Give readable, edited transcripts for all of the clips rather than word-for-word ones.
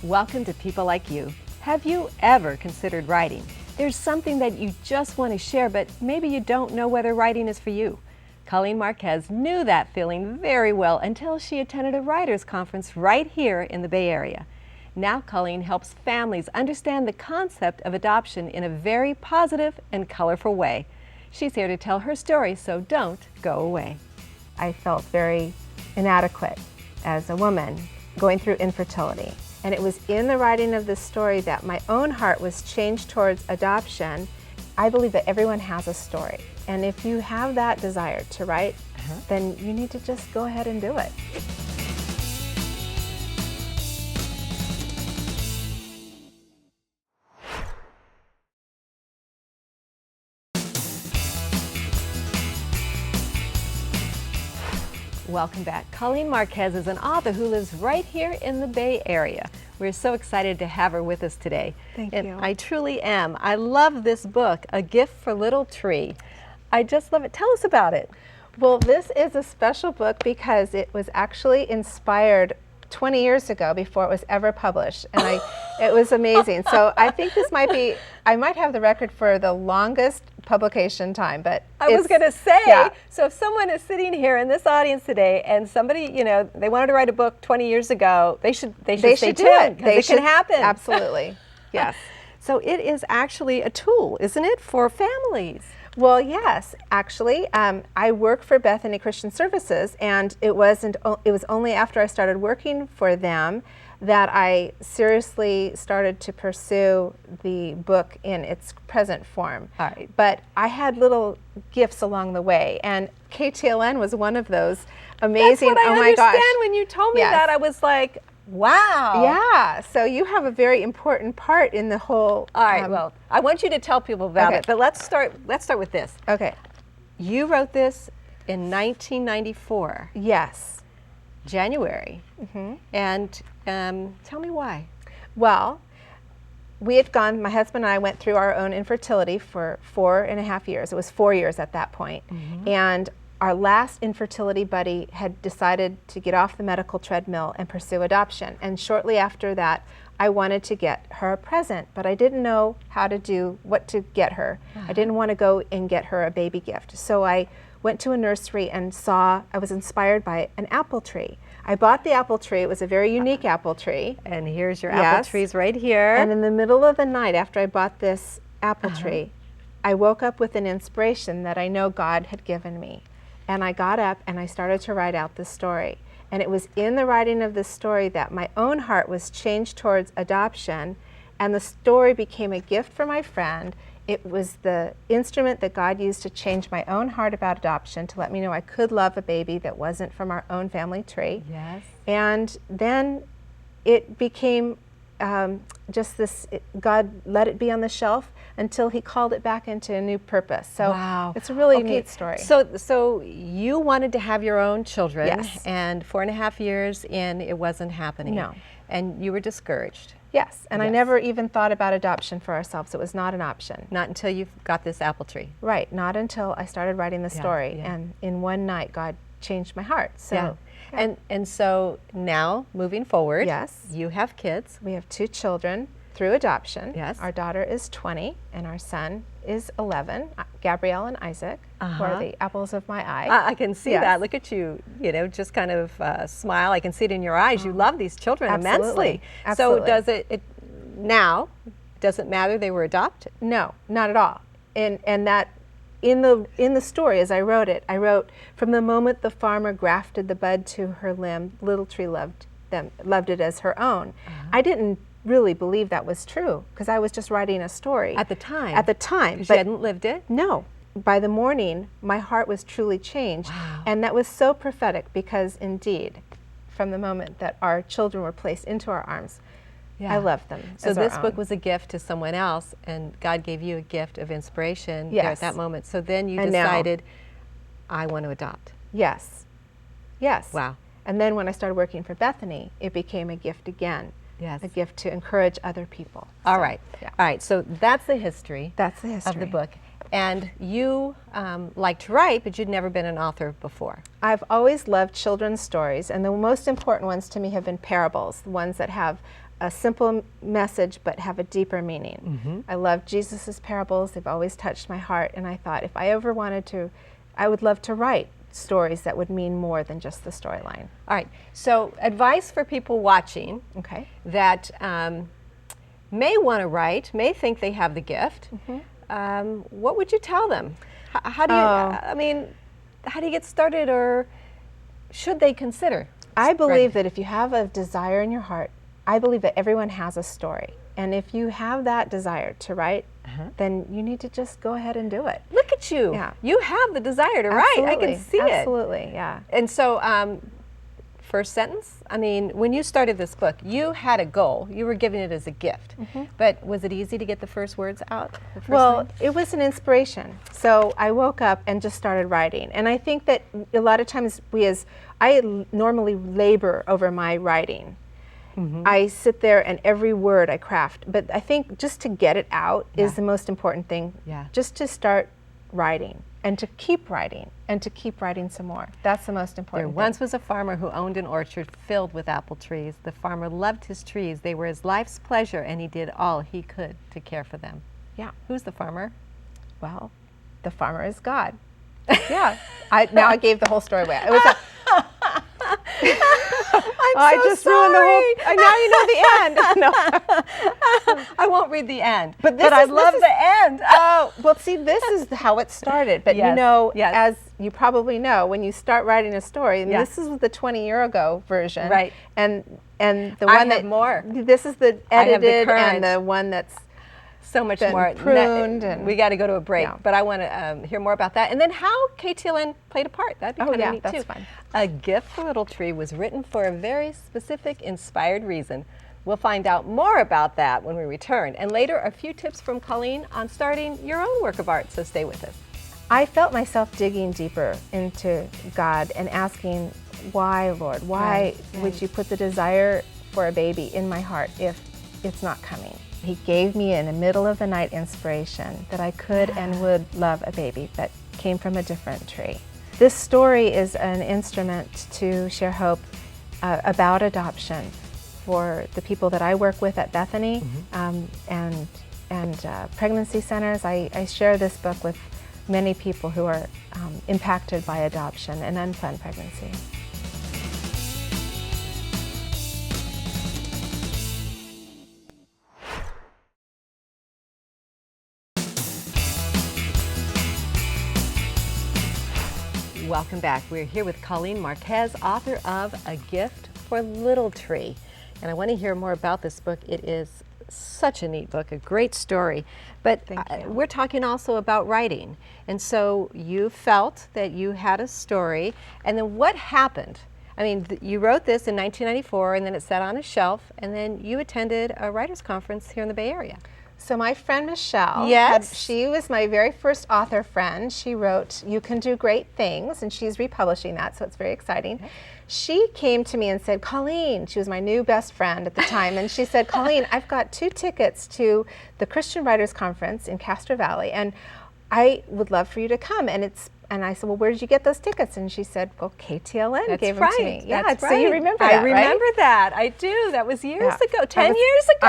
Welcome to People Like You. Have you ever considered writing? There's something that you just want to share, but maybe you don't know whether writing is for you. Colleen Marquez knew that feeling very well until she attended a writers' conference right here in the Bay Area. Now Colleen helps families understand the concept of adoption in a very positive and colorful way. She's here to tell her story, so don't go away. I felt very inadequate as a woman going through infertility. And it was in the writing of this story that my own heart was changed towards adoption. I believe that everyone has a story. And if you have that desire to write, then you need to just go ahead and do it. Welcome back. Colleen Marquez is an author who lives right here in the Bay Area. We're so excited to have her with us today. Thank and you. I truly am. I love this book, A Gift for Little Tree. I just love it. Tell us about it. Well, this is a special book because it was actually inspired 20 years ago before it was ever published, and it was amazing. So I think this might be, I might have the record for the longest publication time, but I was going to say, yeah. So if someone is sitting here in this audience today and somebody, they wanted to write a book 20 years ago, they should stay tuned, because it can happen. Absolutely, yes. So it is actually a tool, isn't it, for families? Well, yes, actually, I work for Bethany Christian Services, and it was only after I started working for them that I seriously started to pursue the book in its present form. All right. But I had little gifts along the way, and KTLN was one of those amazing. That's what I my gosh! understand. When you told me that, I was like, wow. Yeah, so you have a very important part in the whole. All right, well, I want you to tell people about it, but let's start with this. Okay. You wrote this in 1994. Yes. January. And tell me why. Well, we had gone, my husband and I went through our own infertility for 4.5 years. It was 4 years at that point. And our last infertility buddy had decided to get off the medical treadmill and pursue adoption. And shortly after that, I wanted to get her a present, but I didn't know what to get her. I didn't want to go and get her a baby gift. So I went to a nursery and I was inspired by an apple tree. I bought the apple tree. It was a very unique apple tree. And here's your apple trees right here. And in the middle of the night after I bought this apple tree, I woke up with an inspiration that I know God had given me. And I got up and I started to write out this story. And it was in the writing of this story that my own heart was changed towards adoption, and the story became a gift for my friend. It was the instrument that God used to change my own heart about adoption, to let me know I could love a baby that wasn't from our own family tree. Yes. And then it became just this, God let it be on the shelf until he called it back into a new purpose. So wow. It's a really neat story. So you wanted to have your own children, yes. And 4.5 years in, it wasn't happening. No. And you were discouraged. Yes, and I never even thought about adoption for ourselves. It was not an option. Not until you got this apple tree. Right, not until I started writing the story. And in one night, God changed my heart. So. And so now, moving forward, yes, you have kids. We have 2 children through adoption. Yes. Our daughter is 20 and our son is 11, Gabrielle and Isaac, who are the apples of my eye. I can see that. Look at you, just kind of smile. I can see it in your eyes. You love these children immensely. Absolutely. So does it matter they were adopted? No, not at all. And that in the story, as I wrote it, I wrote, from the moment the farmer grafted the bud to her limb, Little Tree loved it as her own. I didn't really believe that was true, because I was just writing a story. At the time? At the time. But you hadn't lived it? No. By the morning, my heart was truly changed. Wow. And that was so prophetic, because indeed, from the moment that our children were placed into our arms, I loved them. So this book was a gift to someone else, and God gave you a gift of inspiration there at that moment. So then you decided, I want to adopt. Yes. Yes. Wow. And then when I started working for Bethany, it became a gift again. Yes. A gift to encourage other people. All right. All right. So that's the history. That's the history of the book. And you like to write, but you'd never been an author before. I've always loved children's stories, and the most important ones to me have been parables, the ones that have a simple message but have a deeper meaning. Mm-hmm. I love Jesus's parables. They've always touched my heart, and I thought if I ever wanted to, I would love to write stories that would mean more than just the storyline. All right, so advice for people watching Okay. that may want to write, may think they have the gift. What would you tell them? How do you, I mean, how do you get started, or should they consider? I believe that if you have a desire in your heart, I believe that everyone has a story. And if you have that desire to write, then you need to just go ahead and do it. Look at you. Yeah. You have the desire to write. I can see it. Absolutely, yeah. And so, first sentence, I mean, when you started this book, you had a goal. You were giving it as a gift. But was it easy to get the first words out? The first Well, line? it was an inspiration. So I woke up and just started writing. And I think that a lot of times I normally labor over my writing. I sit there and every word I craft. But I think just to get it out is the most important thing. Yeah. Just to start writing and to keep writing and to keep writing some more. That's the most There important thing. once was a farmer who owned an orchard filled with apple trees. The farmer loved his trees. They were his life's pleasure, and he did all he could to care for them. Yeah. Who's the farmer? Well, the farmer is God. Yeah. Now I gave the whole story away. It was a, I just ruined the whole. Now you know the end. No. I won't read the end, But I love the end. Oh, well, see, this is how it started. But Yes, you know, yes. as you probably know, when you start writing a story, and Yes. this is the 20-year ago version, Right. And the I one have that more. This is the I have the edited current. and the one that's So much been more. pruned and- we got to go to a break, Yeah. but I want to hear more about that. And then how KTLN played a part. That'd be Oh, kind of yeah, neat that's too. fun. A Gift for Little Tree was written for a very specific, inspired reason. We'll find out more about that when we return. And later, a few tips from Colleen on starting your own work of art, so stay with us. I felt myself digging deeper into God and asking, why, Lord? Why would you put the desire for a baby in my heart if it's not coming? He gave me in the middle of the night inspiration that I could and would love a baby that came from a different tree. This story is an instrument to share hope about adoption for the people that I work with at Bethany and pregnancy centers. I share this book with many people who are impacted by adoption and unplanned pregnancy. Welcome back. We're here with Colleen Marquez, author of A Gift for Little Tree. And I want to hear more about this book. It is such a neat book, a great story. But we're talking also about writing. And so you felt that you had a story. And then what happened? I mean, you wrote this in 1994, and then it sat on a shelf, and then you attended a writers' conference here in the Bay Area. So my friend Michelle, Yes. she was my very first author friend. She wrote You Can Do Great Things, and she's republishing that, so it's very exciting. Okay. She came to me and said, Colleen, she was my new best friend at the time, and she said, Colleen, I've got 2 tickets to the Christian Writers Conference in Castro Valley, and I would love for you to come. And I said, well, where did you get those tickets? And she said, well, KTLN gave them to me. Yeah, That's so right. you remember that, I remember right? that. I do. That was years ago, 10 was- years ago.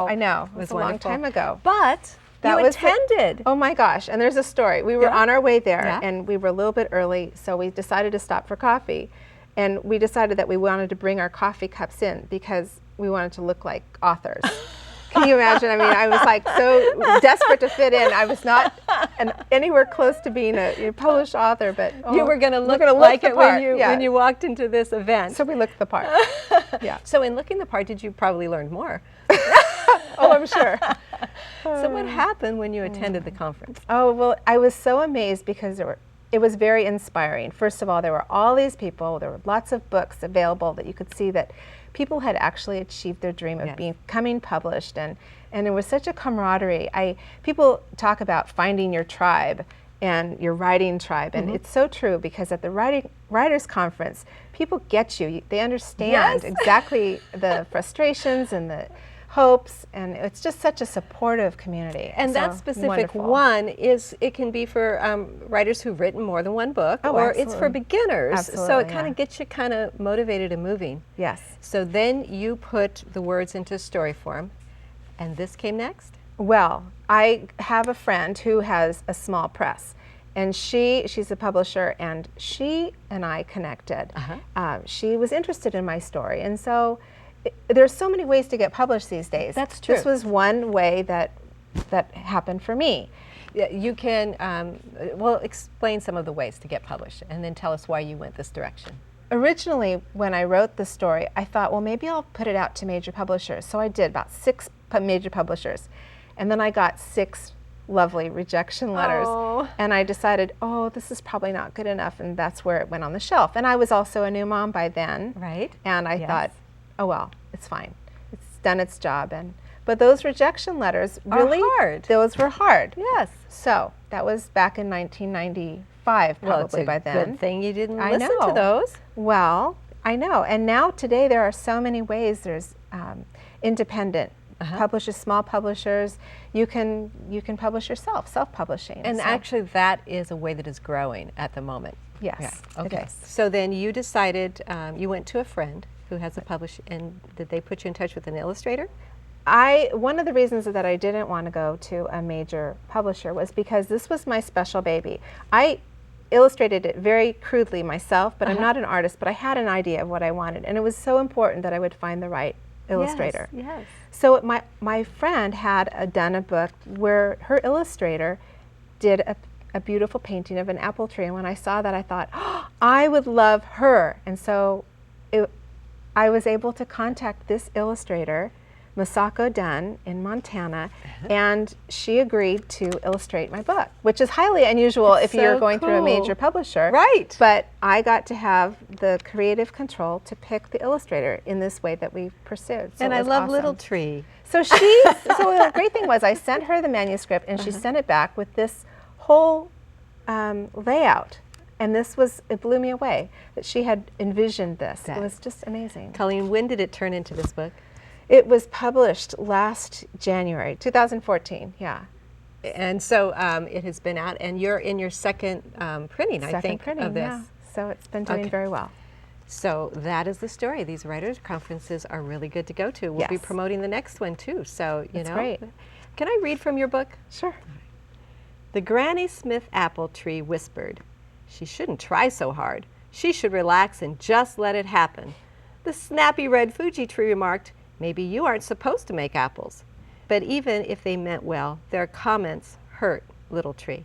I know. It was a long wonderful. time ago. But That you was attended. Oh my gosh, and there's a story. We were on our way there, Yeah. and we were a little bit early, so we decided to stop for coffee. And we decided that we wanted to bring our coffee cups in because we wanted to look like authors. Can you imagine? I mean, I was like so desperate to fit in. I was not anywhere close to being a published authher, but You were going to look gonna like the it part. when you walked into this event. So we looked the part. Yeah. So in looking the part, did you probably learn more? Oh, I'm sure. So what happened when you attended the conference? Oh, well, I was so amazed because it was very inspiring. First of all, there were all these people. There were lots of books available that you could see that people had actually achieved their dream of becoming published, and there was such a camaraderie. People talk about finding your tribe and your writing tribe, and it's so true because at the writers conference, people get you. They understand exactly the frustrations and the hopes, and it's just such a supportive community. And So that specific wonderful. one it can be for writers who've written more than one book, Oh, or it's for absolutely. beginners. So it Absolutely, kind of yeah. gets you kind of motivated and moving. Yes. So then you put the words into story form, and this came next? Well, I have a friend who has a small press, and she's a publisher, and she and I connected. She was interested in my story, and so there's so many ways to get published these days. That's true. This was one way that happened for me. Yeah, you can, well, explain some of the ways to get published, and then tell us why you went this direction. Originally, when I wrote the story, I thought, well, maybe I'll put it out to major publishers. So I did, about 6 major publishers. And then I got 6 lovely rejection letters. Oh. And I decided, oh, this is probably not good enough. And that's where it went on the shelf. And I was also a new mom by then. Right. And I Yes. thought, oh, well, it's fine. It's done its job. But those rejection letters really hard. Those were hard. Yes. So that was back in 1995, probably Well, it's a by then. good thing you didn't I listen know. to those. Well, I know. And now today there are so many ways. There's independent publishers, small publishers. You can publish yourself, self-publishing. And So, actually, that is a way that is growing at the moment. yes, Yeah. it Okay. is. So then you decided, you went to a friend who has a publish, and did they put you in touch with an illustrator? One of the reasons that I didn't want to go to a major publisher was because this was my special baby. I illustrated it very crudely myself, but I'm not an artist, but I had an idea of what I wanted, and it was so important that I would find the right illustrator. Yes. So my friend had done a book where her illustrator did a beautiful painting of an apple tree, and when I saw that, I thought, oh, I would love her. And so I was able to contact this illustrator, Masako Dunn in Montana, and she agreed to illustrate my book, which is highly unusual if you're so going through a cool. major publisher. Right. But I got to have the creative control to pick the illustrator in this way that we pursued. So And it I was love awesome. Little Tree. So so the great thing was I sent her the manuscript, and she sent it back with this whole layout. And it blew me away that she had envisioned this. That- It was just amazing. Colleen, when did it turn into this book? It was published last January, 2014, yeah. And so it has been out, and you're in your second printing, I Second think, printing, of this. yeah. So it's been doing Okay. very well. So that is the story. These writers' conferences are really good to go to. We'll be Yes. promoting the next one too. So you That's know, great. Can I read from your book? Sure. The Granny Smith apple tree whispered, "She shouldn't try so hard. She should relax and just let it happen." The snappy red Fuji tree remarked, "Maybe you aren't supposed to make apples." But even if they meant well, their comments hurt Little Tree.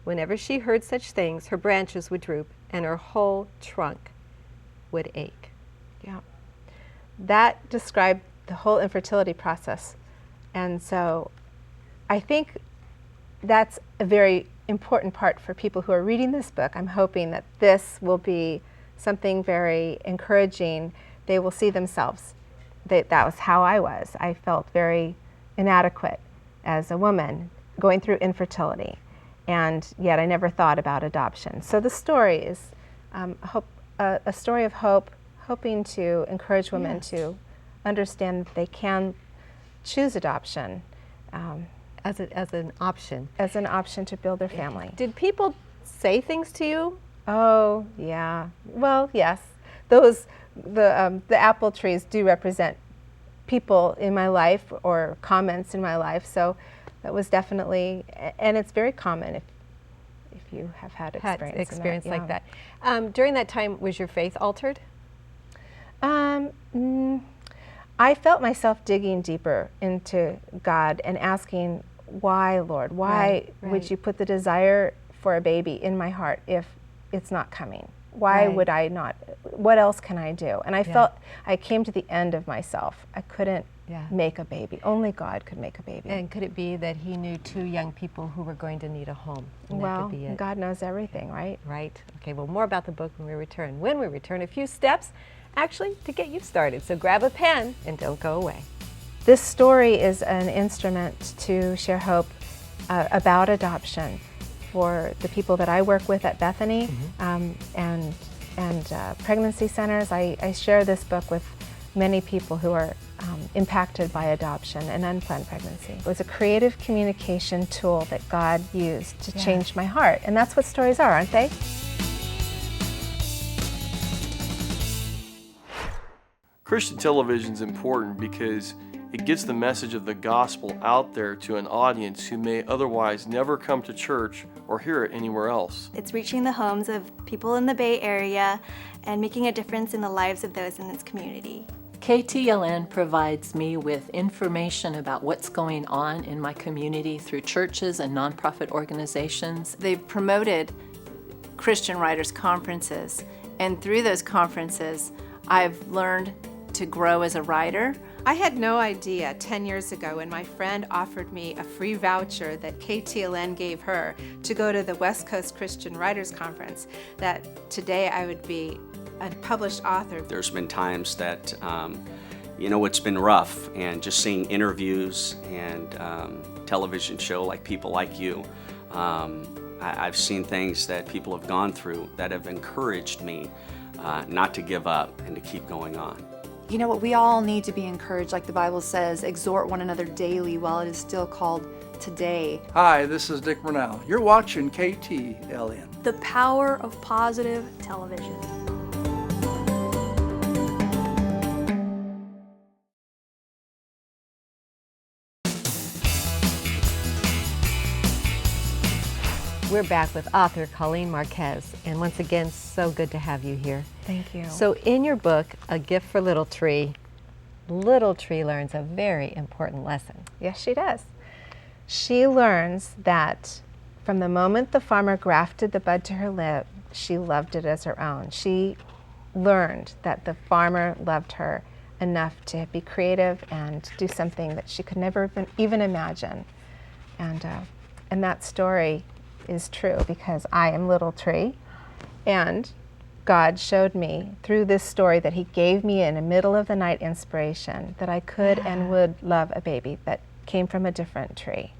Whenever she heard such things, her branches would droop and her whole trunk would ache. Yeah. That described the whole infertility process. And so I think that's a very important part for people who are reading this book. I'm hoping that this will be something very encouraging. They will see themselves. That was how I was. I felt very inadequate as a woman going through infertility, and yet I never thought about adoption. So the story is a story of hope, hoping to encourage women to understand that they can choose adoption As an option. as an option to build their family. Did people say things to you? Oh, yeah. Well, yes. The apple trees do represent people in my life or comments in my life. So that was definitely, and it's very common if you have had Experience like yeah. that. During that time, was your faith altered? I felt myself digging deeper into God and asking, why, Lord? Why Right. would you put the desire for a baby in my heart if it's not coming? Why Right. would I not? What else can I do? And I felt I came to the end of myself. I couldn't make a baby. Only God could make a baby. And could it be that he knew 2 young people who were going to need a home? And that Well, could be it. God knows everything, right? Right. Okay, well, more about the book when we return. When we return, a few steps actually to get you started. So grab a pen and don't go away. This story is an instrument to share hope about adoption for the people that I work with at Bethany and pregnancy centers. I share this book with many people who are impacted by adoption and unplanned pregnancy. It was a creative communication tool that God used to change my heart. And that's what stories are, aren't they? Christian television is important because it gets the message of the gospel out there to an audience who may otherwise never come to church or hear it anywhere else. It's reaching the homes of people in the Bay Area and making a difference in the lives of those in its community. KTLN provides me with information about what's going on in my community through churches and nonprofit organizations. They've promoted Christian Writers Conferences, and through those conferences, I've learned to grow as a writer. I had no idea 10 years ago when my friend offered me a free voucher that KTLN gave her to go to the West Coast Christian Writers Conference that today I would be a published author. There's been times that, it's been rough, and just seeing interviews and television show like people like you, I've seen things that people have gone through that have encouraged me not to give up and to keep going on. You know what, we all need to be encouraged, like the Bible says, exhort one another daily while it is still called today. Hi, this is Dick Bernal. You're watching KTLN. The power of positive television. We're back with author Colleen Marquez, and once again, so good to have you here. Thank you. So in your book, A Gift for Little Tree learns a very important lesson. Yes, she does. She learns that from the moment the farmer grafted the bud to her lip, she loved it as her own. She learned that the farmer loved her enough to be creative and do something that she could never even imagine. And that story is true because I am Little Tree, and God showed me through this story that He gave me in a middle of the night inspiration that I could and would love a baby that came from a different tree.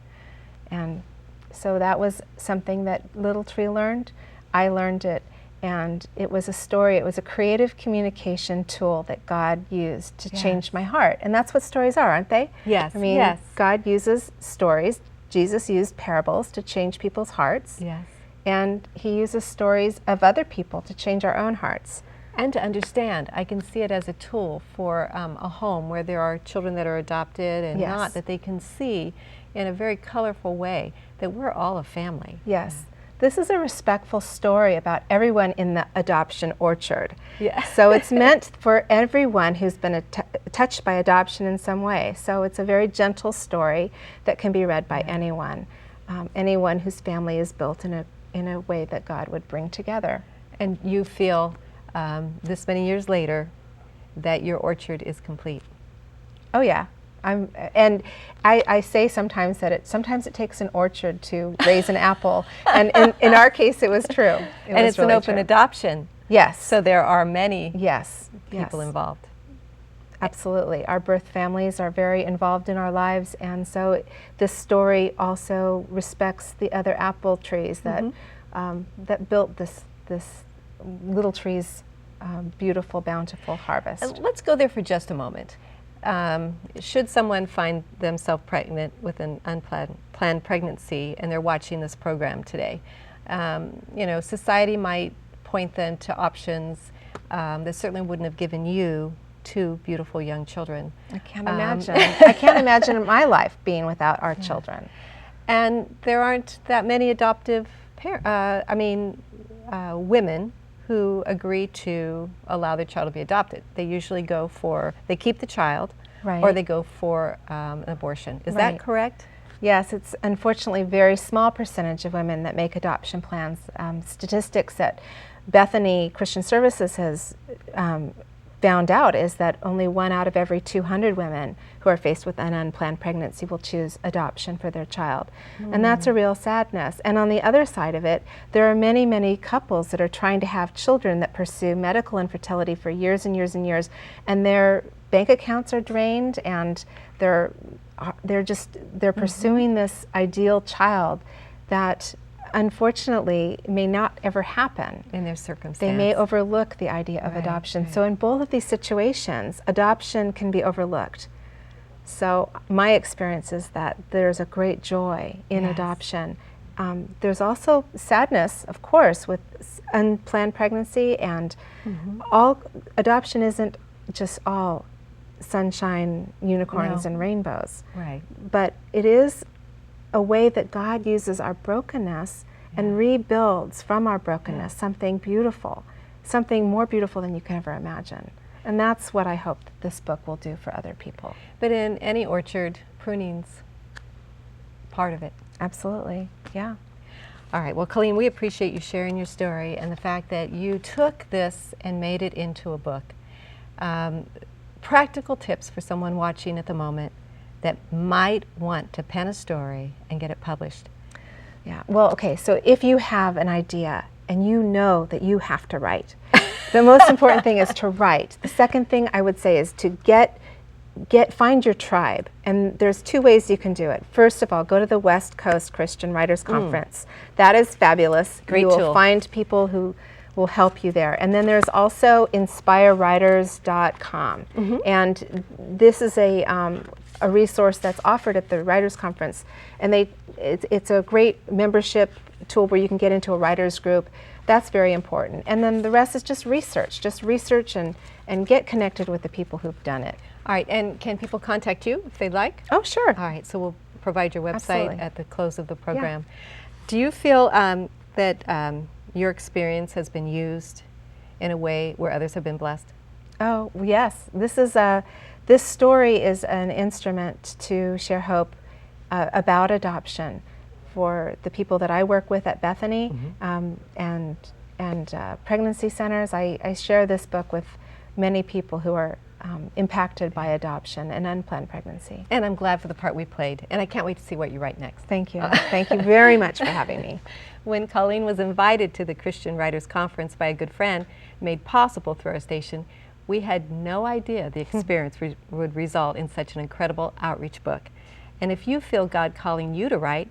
And so that was something that Little Tree learned. I learned it, and it was a story, it was a creative communication tool that God used to change my heart. And that's what stories are, aren't they? Yes, I mean, yes. God uses stories. Jesus used parables to change people's hearts. Yes. And He uses stories of other people to change our own hearts. And to understand, I can see it as a tool for a home where there are children that are adopted and not, that they can see in a very colorful way that we're all a family. Yes. This is a respectful story about everyone in the adoption orchard. Yes. So it's meant for everyone who's been touched by adoption in some way. So it's a very gentle story that can be read by anyone, anyone whose family is built in a way that God would bring together. And you feel this many years later that your orchard is complete. Oh yeah. I say sometimes that sometimes it takes an orchard to raise an apple, and in our case it was true. And it's really an open adoption. Yes. So there are many yes. people involved. Absolutely. Our birth families are very involved in our lives, and so this story also respects the other apple trees that that built this Little Tree's beautiful, bountiful harvest. Let's go there for just a moment. Should someone find themselves pregnant with an unplanned pregnancy and they're watching this program today, society might point them to options that certainly wouldn't have given you two beautiful young children. I can't imagine. I can't imagine my life being without our children. And there aren't that many adoptive women who agree to allow their child to be adopted. They usually they keep the child, or they go for an abortion. Is that correct? Yes, it's unfortunately a very small percentage of women that make adoption plans. Statistics that Bethany Christian Services has found out is that only 1 out of every 200 women who are faced with an unplanned pregnancy will choose adoption for their child. And that's a real sadness. And on the other side of it, there are many, many couples that are trying to have children that pursue medical infertility for years and years and years, and their bank accounts are drained, and they're pursuing this ideal child that unfortunately may not ever happen. In their circumstance. They may overlook the idea of adoption. So in both of these situations, adoption can be overlooked. So my experience is that there's a great joy in adoption. There's also sadness, of course, with unplanned pregnancy, and all adoption isn't just all sunshine, unicorns, and rainbows. Right. But it is a way that God uses our brokenness and rebuilds from our brokenness something beautiful, something more beautiful than you can ever imagine. And that's what I hope that this book will do for other people. But in any orchard, pruning's part of it. Absolutely, yeah. All right, well, Colleen, we appreciate you sharing your story and the fact that you took this and made it into a book. Practical tips for someone watching at the moment that might want to pen a story and get it published. Yeah, well, okay, so if you have an idea and you know that you have to write, the most important thing is to write. The second thing I would say is to find your tribe. And there's two ways you can do it. First of all, go to the West Coast Christian Writers Conference. That is fabulous. Great you tool. will find people who will help you there. And then there's also inspirewriters.com. And this is a resource that's offered at the Writers Conference. And it's a great membership tool where you can get into a writers group. That's very important. And then the rest is just research. Just research and get connected with the people who've done it. All right, and can people contact you if they'd like? Oh, sure. All right, so we'll provide your website Absolutely. at the close of the program. Do you feel that your experience has been used in a way where others have been blessed? Oh, yes. This story is an instrument to share hope about adoption for the people that I work with at Bethany and pregnancy centers. I share this book with many people who are impacted by adoption and unplanned pregnancy. And I'm glad for the part we played, and I can't wait to see what you write next. Thank you. Thank you very much for having me. When Colleen was invited to the Christian Writers Conference by a good friend, made possible through our station, we had no idea the experience would result in such an incredible outreach book. And if you feel God calling you to write,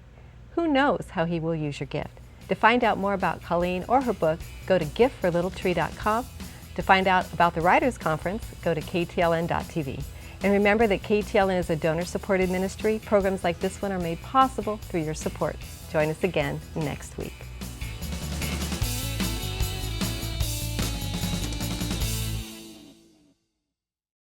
who knows how He will use your gift. To find out more about Colleen or her book, go to giftforlittletree.com. To find out about the Writers Conference, go to ktln.tv. And remember that KTLN is a donor-supported ministry. Programs like this one are made possible through your support. Join us again next week.